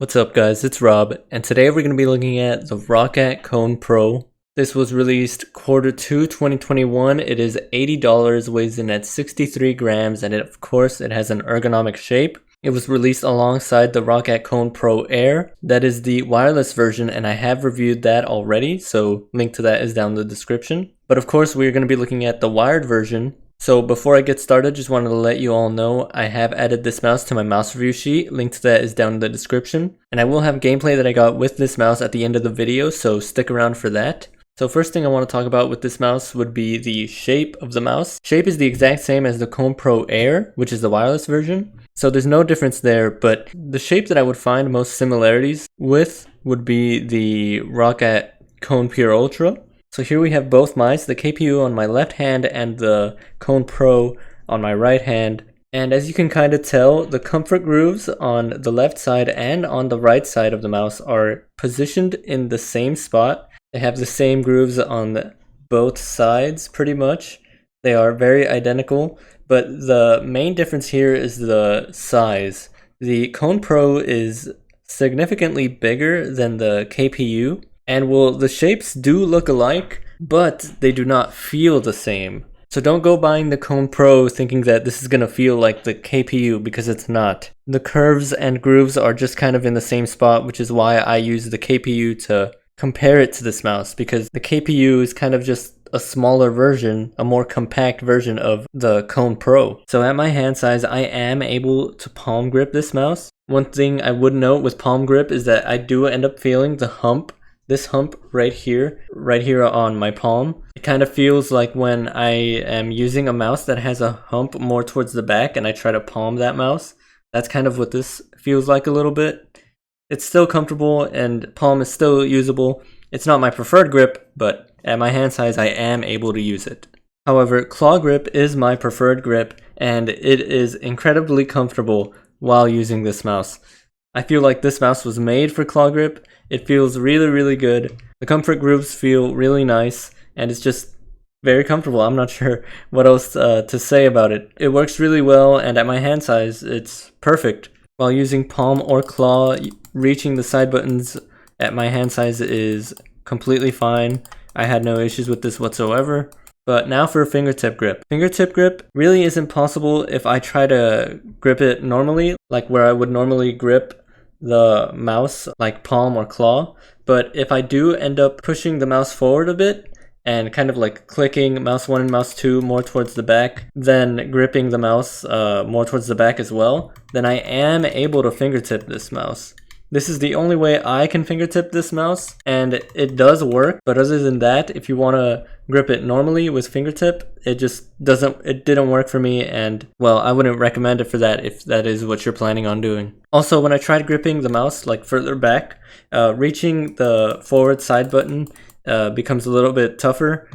What's up guys, it's Rob, and today we're going to be looking at the Roccat Kone Pro. This was released Q2 2021. It is $80, weighs in at 63 grams, and of course it has an ergonomic shape. It was released alongside the Roccat Kone Pro Air. That is the wireless version, and I have reviewed that already, so link to that is down in the description. But of course we're going to be looking at the wired version. So before I get started, just wanted to let you all know I have added this mouse to my mouse review sheet. Link to that is down in the description. And I will have gameplay that I got with this mouse at the end of the video, so stick around for that. So first thing I want to talk about with this mouse would be the shape of the mouse. Shape is the exact same as the Kone Pro Air, which is the wireless version. So there's no difference there, but the shape that I would find most similarities with would be the Roccat Kone Pure Ultra. So here we have both mice, the KPU on my left hand and the Kone Pro on my right hand. And as you can kind of tell, the comfort grooves on the left side and on the right side of the mouse are positioned in the same spot. They have the same grooves on both sides pretty much. They are very identical, but the main difference here is the size. The Kone Pro is significantly bigger than the KPU. And well, the shapes do look alike, but they do not feel the same. So don't go buying the Kone Pro thinking that this is going to feel like the KPU, because it's not. The curves and grooves are just kind of in the same spot, which is why I use the KPU to compare it to this mouse, because the KPU is kind of just a smaller version, a more compact version of the Kone Pro. So at my hand size, I am able to palm grip this mouse. One thing I would note with palm grip is that I do end up feeling the hump. This hump right here on my palm. It kind of feels like when I am using a mouse that has a hump more towards the back and I try to palm that mouse. That's kind of what this feels like a little bit. It's still comfortable and palm is still usable. It's not my preferred grip, but at my hand size I am able to use it. However, claw grip is my preferred grip and it is incredibly comfortable while using this mouse. I feel like this mouse was made for claw grip. It feels really good. The comfort grooves feel really nice and it's just very comfortable. I'm not sure what else to say about it. It works really well, and at my hand size it's perfect. While using palm or claw, reaching the side buttons at my hand size is completely fine. I had no issues with this whatsoever. But now for fingertip grip. Fingertip grip really isn't possible if I try to grip it normally, like where I would normally grip the mouse like palm or claw. But if I do end up pushing the mouse forward a bit and kind of like clicking mouse 1 and mouse 2 more towards the back, then gripping the mouse more towards the back as well, then I am able to fingertip this mouse. This is the only way I can fingertip this mouse, and it does work. But other than that, if you want to grip it normally with fingertip, it didn't work for me, and well, I wouldn't recommend it for that if that is what you're planning on doing. Also, when I tried gripping the mouse like further back, reaching the forward side button becomes a little bit tougher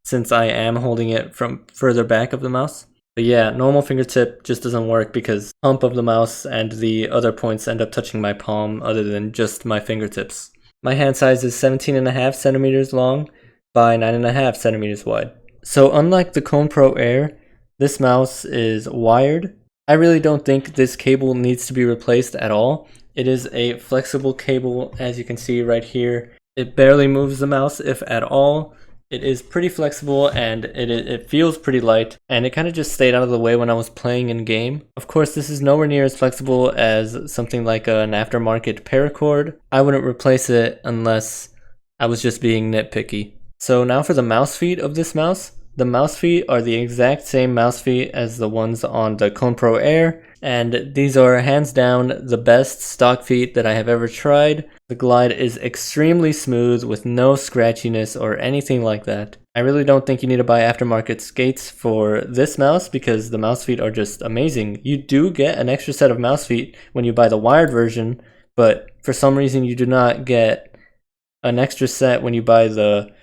since I am holding it from further back of the mouse. But yeah, normal fingertip just doesn't work because hump of the mouse and the other points end up touching my palm other than just my fingertips. My hand size is 17.5 centimeters long by 9.5 centimeters wide. So unlike the Kone Pro Air, this mouse is wired. I really don't think this cable needs to be replaced at all. It is a flexible cable, as you can see right here. It barely moves the mouse, if at all. It is pretty flexible and it feels pretty light, and it kind of just stayed out of the way when I was playing in game. Of course, this is nowhere near as flexible as something like an aftermarket paracord. I wouldn't replace it unless I was just being nitpicky. So now for the mouse feet of this mouse. The mouse feet are the exact same mouse feet as the ones on the Kone Pro Air, and these are hands down the best stock feet that I have ever tried. The glide is extremely smooth with no scratchiness or anything like that. I really don't think you need to buy aftermarket skates for this mouse because the mouse feet are just amazing. You do get an extra set of mouse feet when you buy the wired version, but for some reason you do not get an extra set when you buy the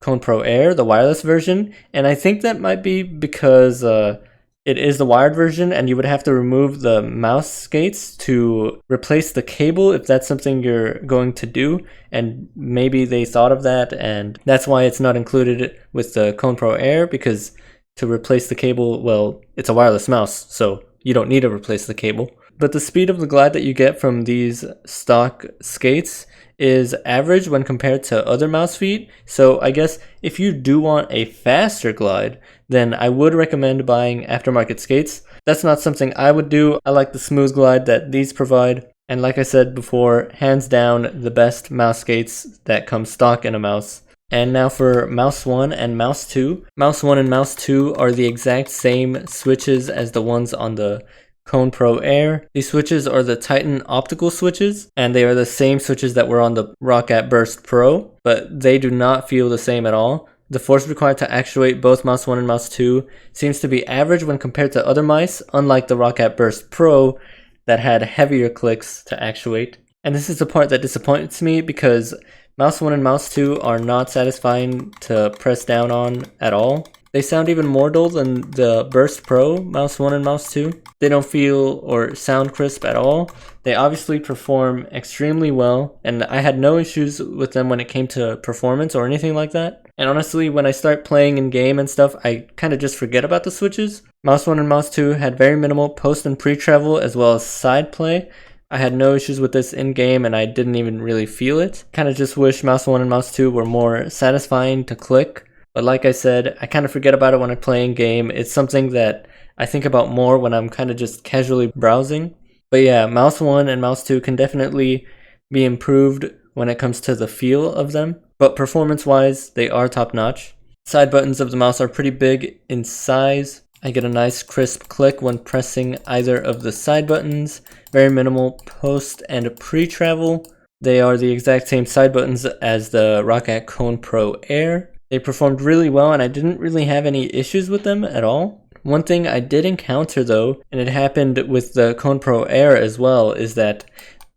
Kone Pro Air, the wireless version, and I think that might be because it is the wired version and you would have to remove the mouse skates to replace the cable if that's something you're going to do, and maybe they thought of that and that's why it's not included with the Kone Pro Air, because to replace the cable, well, it's a wireless mouse, so you don't need to replace the cable. But the speed of the glide that you get from these stock skates is average when compared to other mouse feet. So I guess if you do want a faster glide, then I would recommend buying aftermarket skates. That's not something I would do. I like the smooth glide that these provide. And like I said before, hands down the best mouse skates that come stock in a mouse. And now for mouse 1 and mouse 2. Mouse 1 and mouse 2 are the exact same switches as the ones on the Kone Pro Air. These switches are the Titan optical switches, and they are the same switches that were on the Roccat Burst Pro, but they do not feel the same at all. The force required to actuate both mouse 1 and mouse 2 seems to be average when compared to other mice, unlike the Roccat Burst Pro that had heavier clicks to actuate. And this is the part that disappoints me because mouse 1 and mouse 2 are not satisfying to press down on at all. They sound even more dull than the Burst Pro mouse 1 and mouse 2. They don't feel or sound crisp at all. They obviously perform extremely well, and I had no issues with them when it came to performance or anything like that. And honestly, when I start playing in game and stuff, I kind of just forget about the switches. Mouse 1 and mouse 2 had very minimal post and pre-travel as well as side play. I had no issues with this in game and I didn't even really feel it. Kind of just wish mouse 1 and mouse 2 were more satisfying to click. But like I said, I kind of forget about it when I play in game. It's something that I think about more when I'm kind of just casually browsing. But yeah, mouse 1 and mouse 2 can definitely be improved when it comes to the feel of them. But performance-wise, they are top-notch. Side buttons of the mouse are pretty big in size. I get a nice crisp click when pressing either of the side buttons. Very minimal post and pre-travel. They are the exact same side buttons as the Roccat Kone Pro Air. They performed really well and I didn't really have any issues with them at all. One thing I did encounter though, and it happened with the Kone Pro Air as well, is that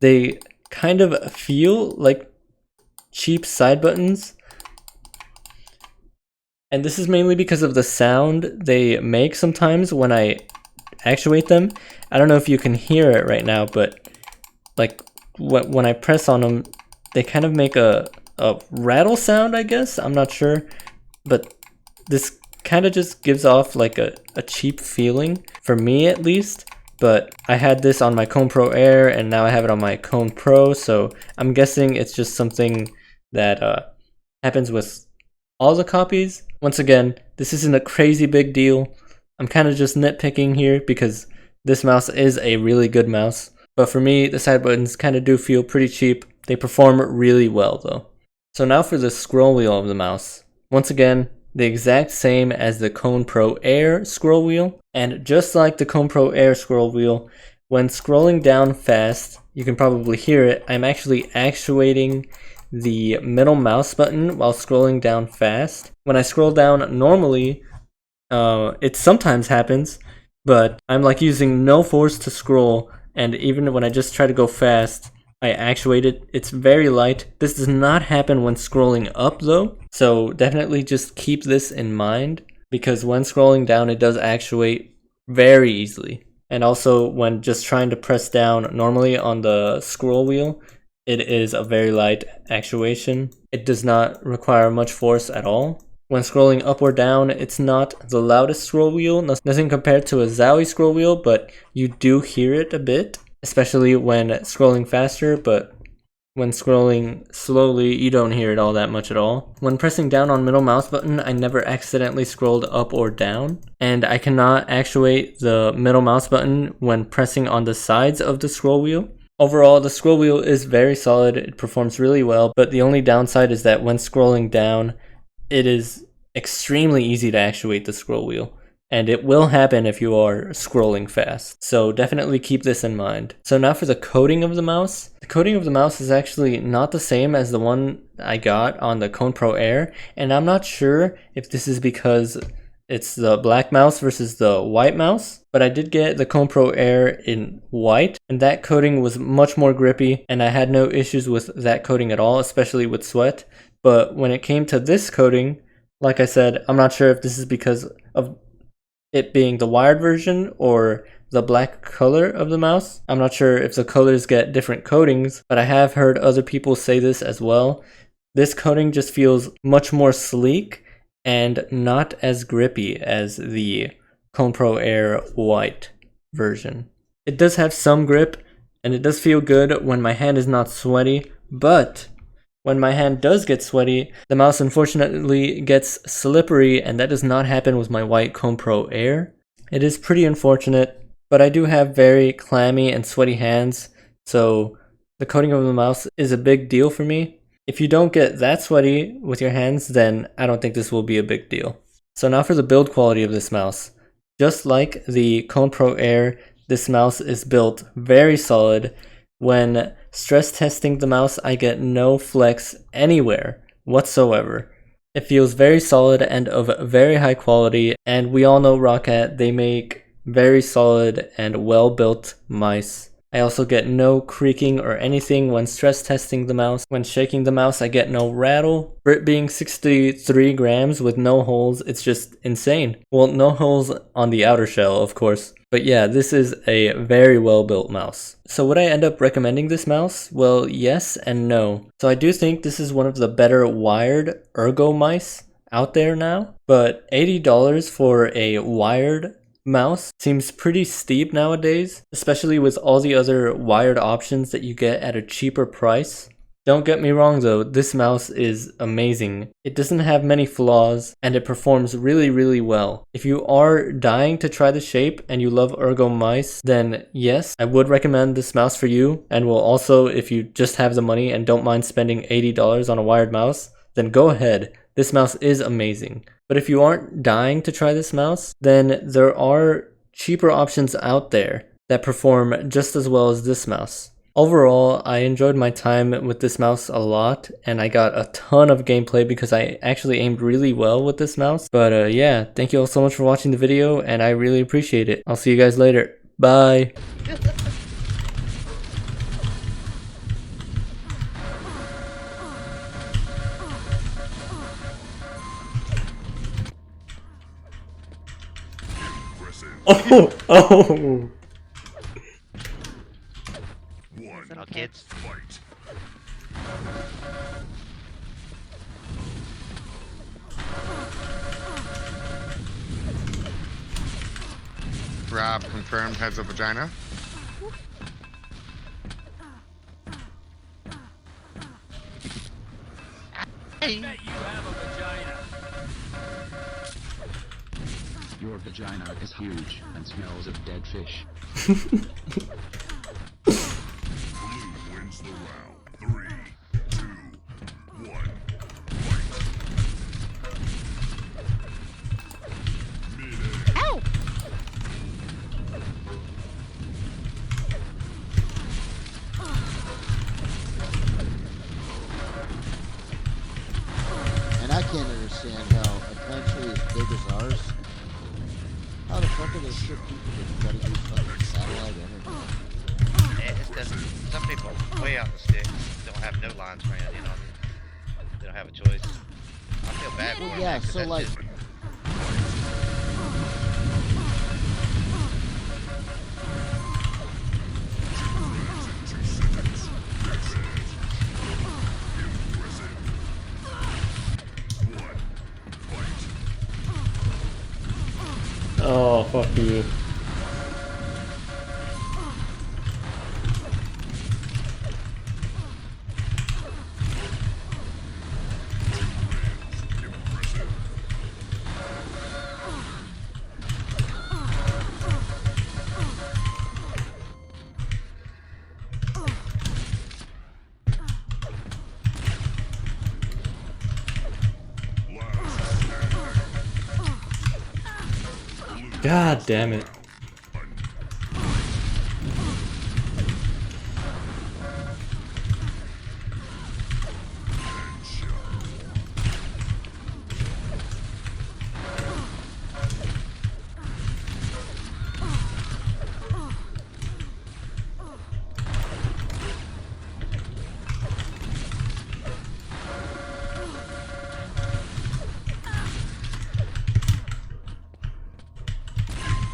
they kind of feel like cheap side buttons. And this is mainly because of the sound they make sometimes when I actuate them. I don't know if you can hear it right now, but like when I press on them, they kind of make a rattle sound, I guess. I'm not sure, but this kind of just gives off like a cheap feeling for me at least. But I had this on my Kone Pro Air and now I have it on my Kone Pro, so I'm guessing it's just something that happens with all the copies. Once again, this isn't a crazy big deal. I'm kind of just nitpicking here because this mouse is a really good mouse. But for me, the side buttons kind of do feel pretty cheap. They perform really well though. So now for the scroll wheel of the mouse. Once again, the exact same as the Kone Pro Air scroll wheel. And just like the Kone Pro Air scroll wheel, when scrolling down fast, you can probably hear it, I'm actually actuating the middle mouse button while scrolling down fast. When I scroll down normally, it sometimes happens, but I'm like using no force to scroll, and even when I just try to go fast, I actuate it. It's very light. This does not happen when scrolling up though, so definitely just keep this in mind, because when scrolling down it does actuate very easily. And also when just trying to press down normally on the scroll wheel, it is a very light actuation. It does not require much force at all. When scrolling up or down, it's not the loudest scroll wheel, nothing compared to a Zowie scroll wheel, but you do hear it a bit, especially when scrolling faster, but when scrolling slowly, you don't hear it all that much at all. When pressing down on middle mouse button, I never accidentally scrolled up or down, and I cannot actuate the middle mouse button when pressing on the sides of the scroll wheel. Overall, the scroll wheel is very solid, it performs really well, but the only downside is that when scrolling down, it is extremely easy to actuate the scroll wheel. And it will happen if you are scrolling fast. So definitely keep this in mind. So now for the coating of the mouse. The coating of the mouse is actually not the same as the one I got on the Kone Pro Air. And I'm not sure if this is because it's the black mouse versus the white mouse. But I did get the Kone Pro Air in white. And that coating was much more grippy. And I had no issues with that coating at all, especially with sweat. But when it came to this coating, like I said, I'm not sure if this is because of it being the wired version or the black color of the mouse. I'm not sure if the colors get different coatings, but I have heard other people say this as well. This coating just feels much more sleek and not as grippy as the Kone Pro Air white version. It does have some grip, and it does feel good when my hand is not sweaty, but when my hand does get sweaty, the mouse unfortunately gets slippery, and that does not happen with my White Kone Pro Air. It is pretty unfortunate, but I do have very clammy and sweaty hands, so the coating of the mouse is a big deal for me. If you don't get that sweaty with your hands, then I don't think this will be a big deal. So now for the build quality of this mouse. Just like the Kone Pro Air, this mouse is built very solid. When stress testing the mouse, I get no flex anywhere whatsoever. It feels very solid and of very high quality, and we all know Roccat, they make very solid and well built mice. I also get no creaking or anything when stress testing the mouse. When shaking the mouse, I get no rattle. For it being 63 grams with no holes, it's just insane. Well, no holes on the outer shell, of course. But yeah, this is a very well built mouse. So would I end up recommending this mouse? Well, yes and no. So I do think this is one of the better wired Ergo mice out there now. But $80 for a wired mouse seems pretty steep nowadays, especially with all the other wired options that you get at a cheaper price. Don't get me wrong though, this mouse is amazing. It doesn't have many flaws and it performs really well. If you are dying to try the shape and you love Ergo mice, then yes, I would recommend this mouse for you, and will also, if you just have the money and don't mind spending $80 on a wired mouse, then go ahead. This mouse is amazing. But if you aren't dying to try this mouse, then there are cheaper options out there that perform just as well as this mouse. Overall, I enjoyed my time with this mouse a lot, and I got a ton of gameplay because I actually aimed really well with this mouse. But yeah, thank you all so much for watching the video, and I really appreciate it. I'll see you guys later. Bye! Oh! No kids. Fight. Rob confirmed has a vagina. I bet you have a vagina. Your vagina is huge and smells of dead fish. Blue wins the round. 3, 2, 1. Fight. Ow! And I can't understand how a country as big as ours, how the fuck are they ship people that gotta use fucking satellite internet? It's just some people way out in the sticks don't have no lines ran, you know. They don't have a choice. I feel bad for Well, them. yeah, 'Cause so that's like, just- Oh, fuck you. God damn it.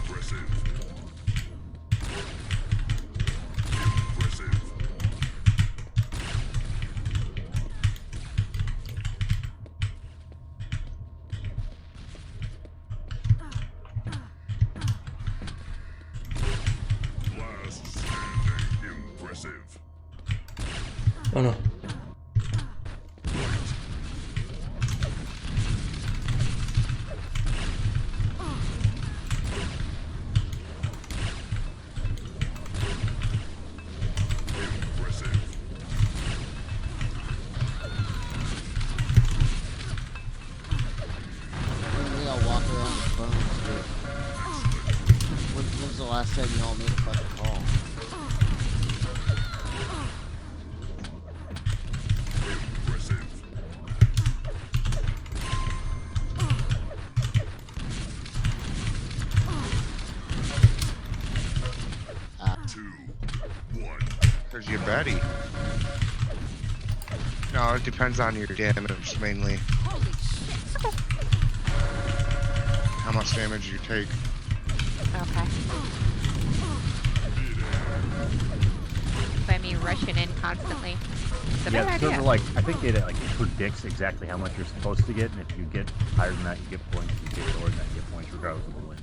Impressive. Oh no. Usually I'll walk around the phones, dude. When's the last time y'all made a fucking call? There's your baddie. No, it depends on your damage mainly. How much damage you take. Okay. By me rushing in constantly. It's a Yeah, bad the server, idea. like, I think it predicts exactly how much you're supposed to get, and if you get higher than that, you get points. If you get lower than that, you get points, regardless of the win.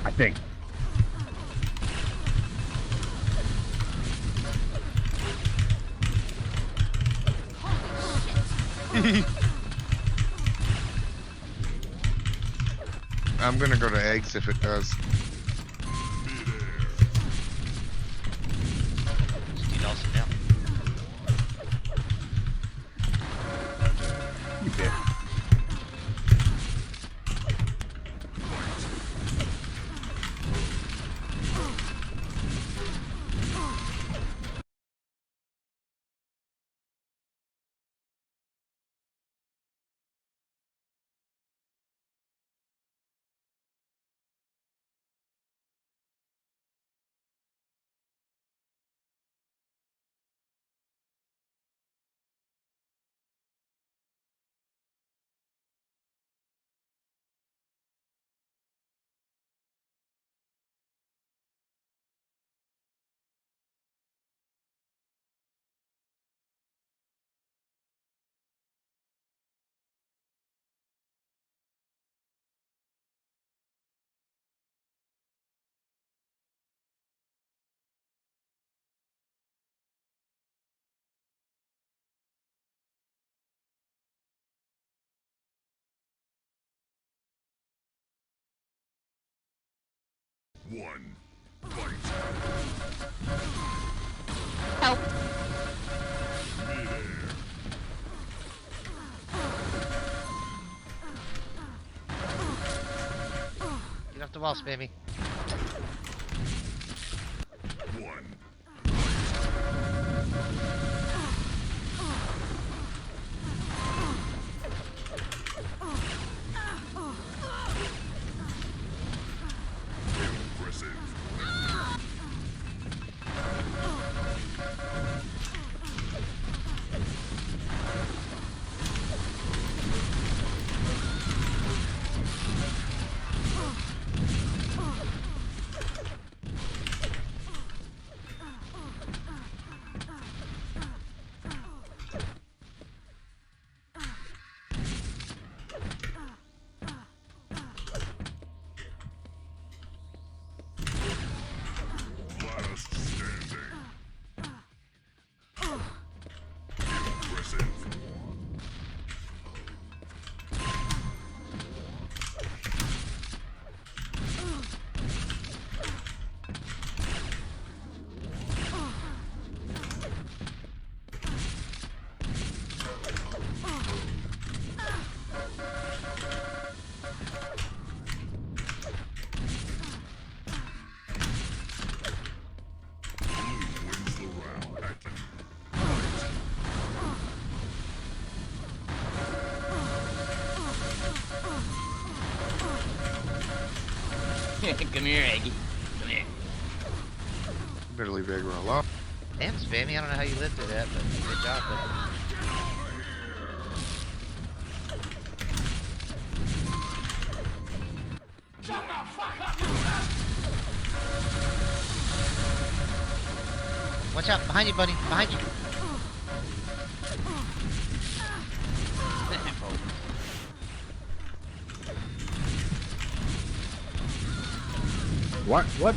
I think. I'm gonna go to eggs if it does. Just need Austin now. You bitch. One. Fight. Help. Midair. Get off the wall, Spammy. One. Impressive. Last standing. Impressive. Blue wins the round. Come here, Aggie. Come here. You better leave egg roll alone. Damn, Spammy, I don't know how you lived through that, but good job, buddy. Watch out, behind you, buddy, behind you. What?